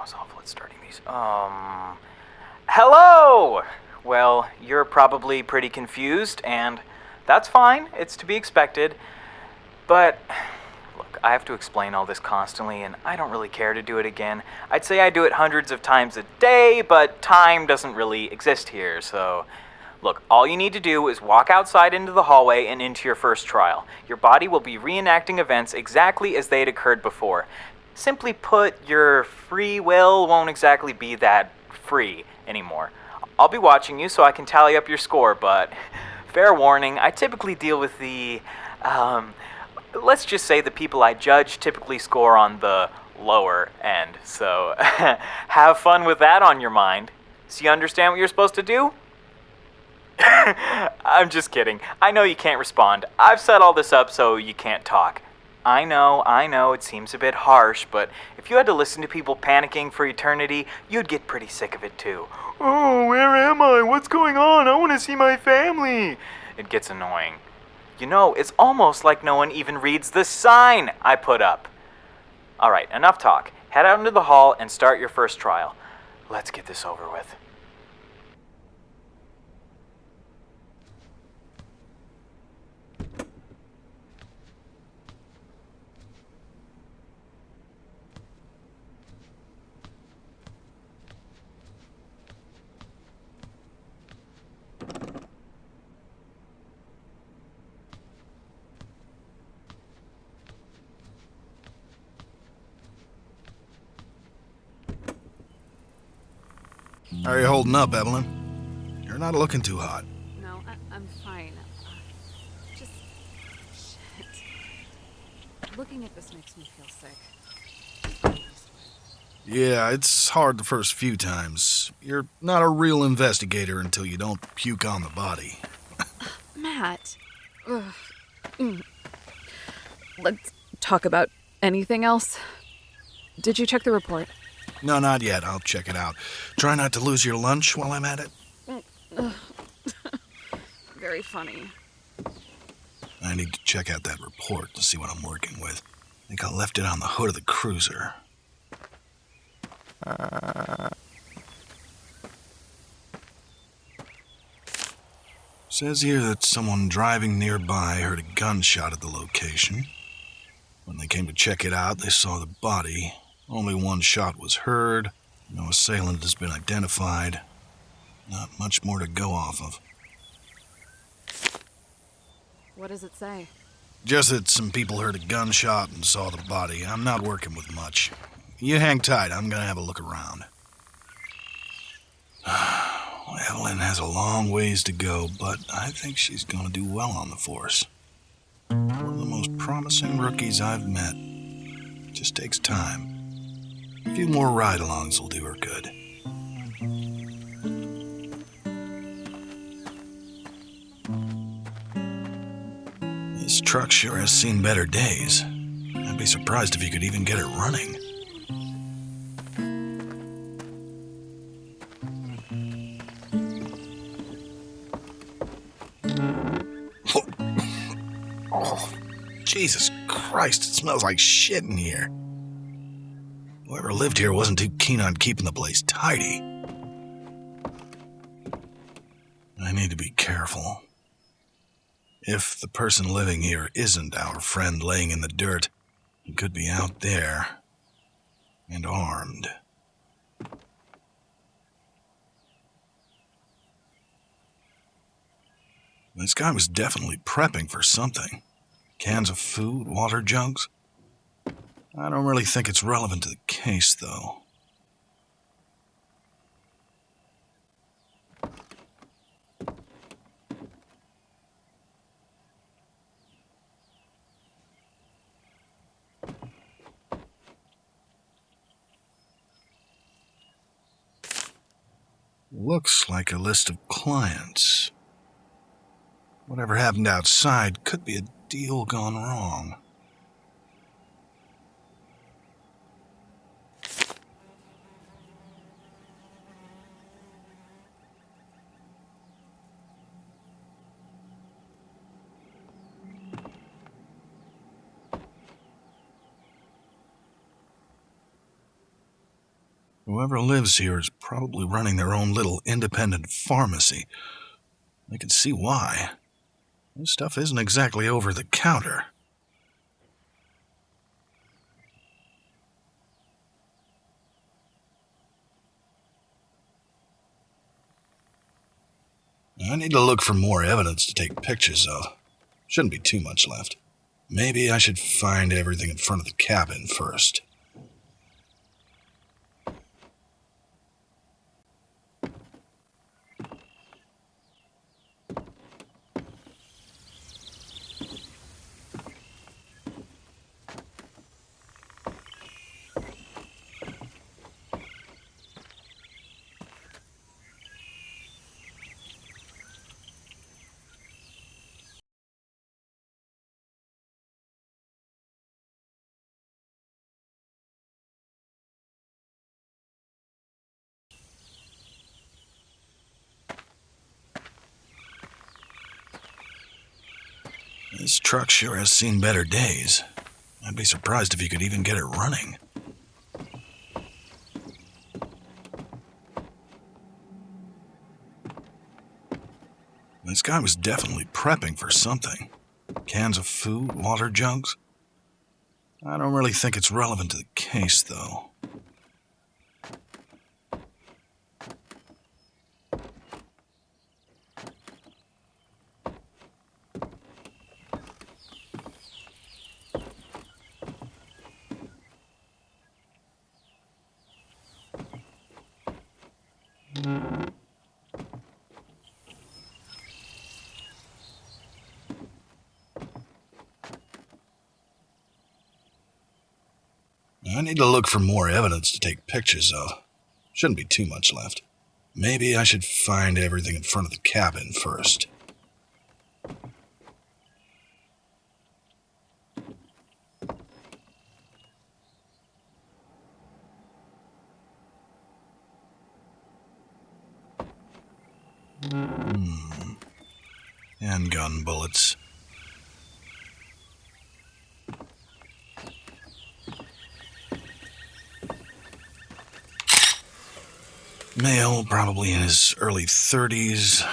was awful at starting these. Hello! Well, you're probably pretty confused, and that's fine. It's to be expected. But, look, I have to explain all this constantly, and I don't really care to do it again. I'd say I do it hundreds of times a day, but time doesn't really exist here, so... Look, all you need to do is walk outside into the hallway and into your first trial. Your body will be reenacting events exactly as they had occurred before. Simply put, your free will won't exactly be that free anymore. I'll be watching you so I can tally up your score, but fair warning, I typically deal with let's just say the people I judge typically score on the lower end, so have fun with that on your mind. So you understand what you're supposed to do? I'm just kidding. I know you can't respond. I've set all this up so you can't talk. I know, it seems a bit harsh, but if you had to listen to people panicking for eternity, you'd get pretty sick of it too. Oh, where am I? What's going on? I want to see my family. It gets annoying. You know, it's almost like no one even reads the sign I put up. Alright, enough talk. Head out into the hall and start your first trial. Let's get this over with. How are you holding up, Evelyn? You're not looking too hot. No, I'm fine. Just... shit. Looking at this makes me feel sick. Yeah, it's hard the first few times. You're not a real investigator until you don't puke on the body. Matt. Let's talk about anything else. Did you check the report? No, not yet. I'll check it out. Try not to lose your lunch while I'm at it. Very funny. I need to check out that report to see what I'm working with. I think I left it on the hood of the cruiser. Says here that someone driving nearby heard a gunshot at the location. When they came to check it out, they saw the body. Only one shot was heard. No assailant has been identified. Not much more to go off of. What does it say? Just that some people heard a gunshot and saw the body. I'm not working with much. You hang tight, I'm gonna have a look around. Evelyn has a long ways to go, but I think she's gonna do well on the force. One of the most promising rookies I've met. Just takes time. A few more ride-alongs will do her good. This truck sure has seen better days. I'd be surprised if you could even get it running. Oh, Jesus Christ, it smells like shit in here. Whoever lived here wasn't too keen on keeping the place tidy. I need to be careful. If the person living here isn't our friend laying in the dirt, he could be out there and armed. This guy was definitely prepping for something. Cans of food, water jugs. I don't really think it's relevant to the case, though. Looks like a list of clients. Whatever happened outside could be a deal gone wrong. Whoever lives here is probably running their own little independent pharmacy. I can see why. This stuff isn't exactly over the counter. I need to look for more evidence to take pictures of. Shouldn't be too much left. Maybe I should find everything in front of the cabin first. This truck sure has seen better days. I'd be surprised if you could even get it running. This guy was definitely prepping for something. Cans of food, water jugs. I don't really think it's relevant to the case, though. I need to look for more evidence to take pictures of. Shouldn't be too much left. Maybe I should find everything in front of the cabin first. Handgun bullets. Male, probably in his early 30s.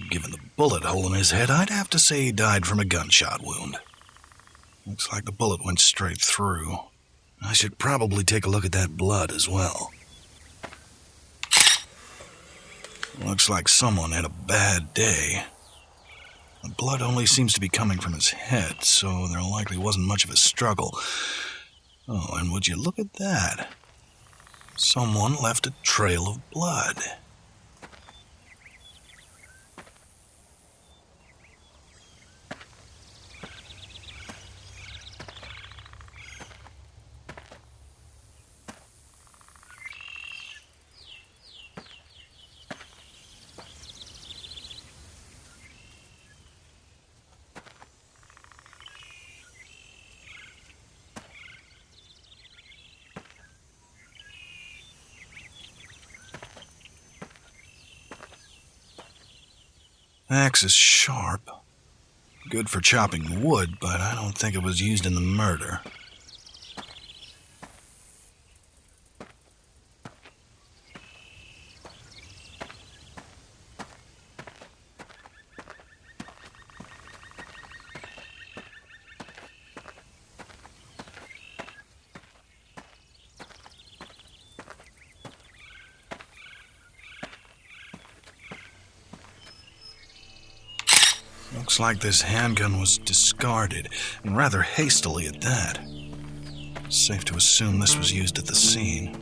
Given the bullet hole in his head, I'd have to say he died from a gunshot wound. Looks like the bullet went straight through. I should probably take a look at that blood as well. Looks like someone had a bad day. The blood only seems to be coming from his head, so there likely wasn't much of a struggle. Oh, and would you look at that? Someone left a trail of blood. Axe is sharp. Good for chopping wood, but I don't think it was used in the murder. Looks like this handgun was discarded, and rather hastily at that. Safe to assume this was used at the scene.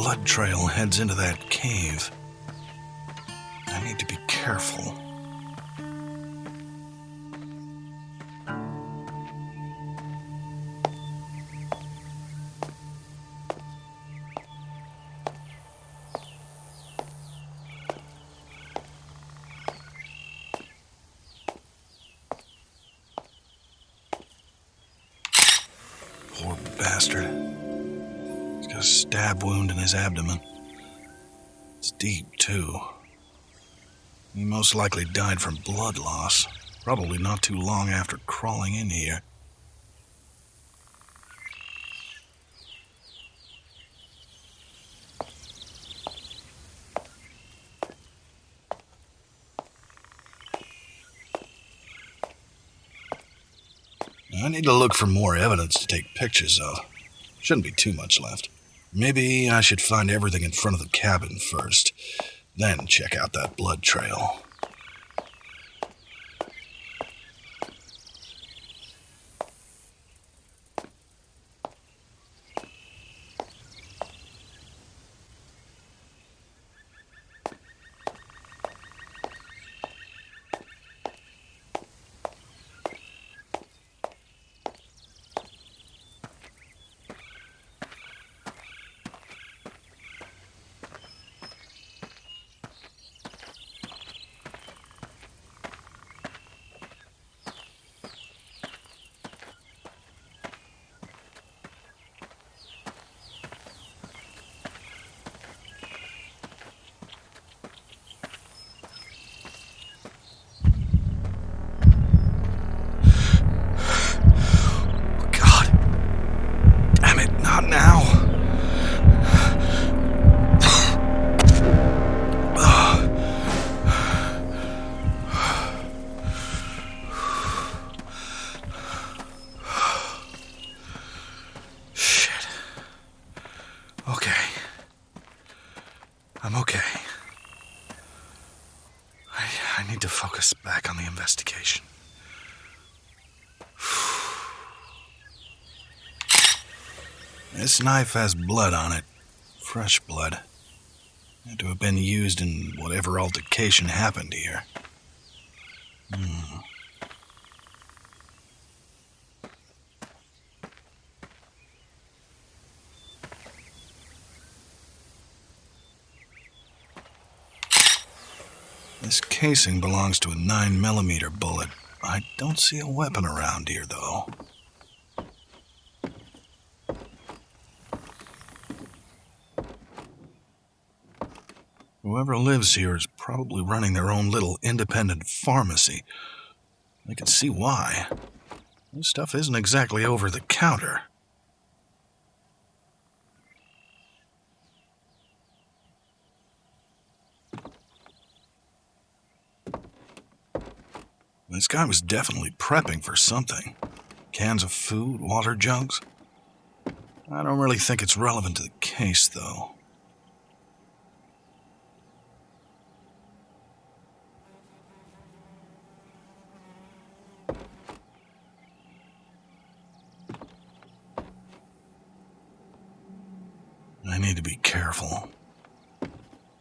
blood trail heads into that cave. I need to be careful. Poor bastard. He's got a stab wound in his abdomen. It's deep, too. He most likely died from blood loss, probably not too long after crawling in here. I need to look for more evidence to take pictures of. Shouldn't be too much left. Maybe I should find everything in front of the cabin first, then check out that blood trail. I'm okay. I need to focus back on the investigation. This knife has blood on it. Fresh blood. Had to have been used in whatever altercation happened here. This casing belongs to a 9mm bullet. I don't see a weapon around here, though. Whoever lives here is probably running their own little independent pharmacy. I can see why. This stuff isn't exactly over the counter. This guy was definitely prepping for something. Cans of food, water jugs. I don't really think it's relevant to the case, though. I need to be careful.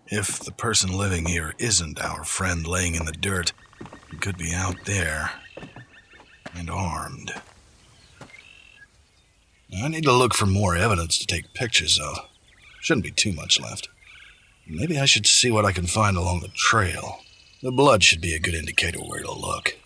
If the person living here isn't our friend laying in the dirt, he could be out there and armed. I need to look for more evidence to take pictures of. Shouldn't be too much left. Maybe I should see what I can find along the trail. The blood should be a good indicator where to look.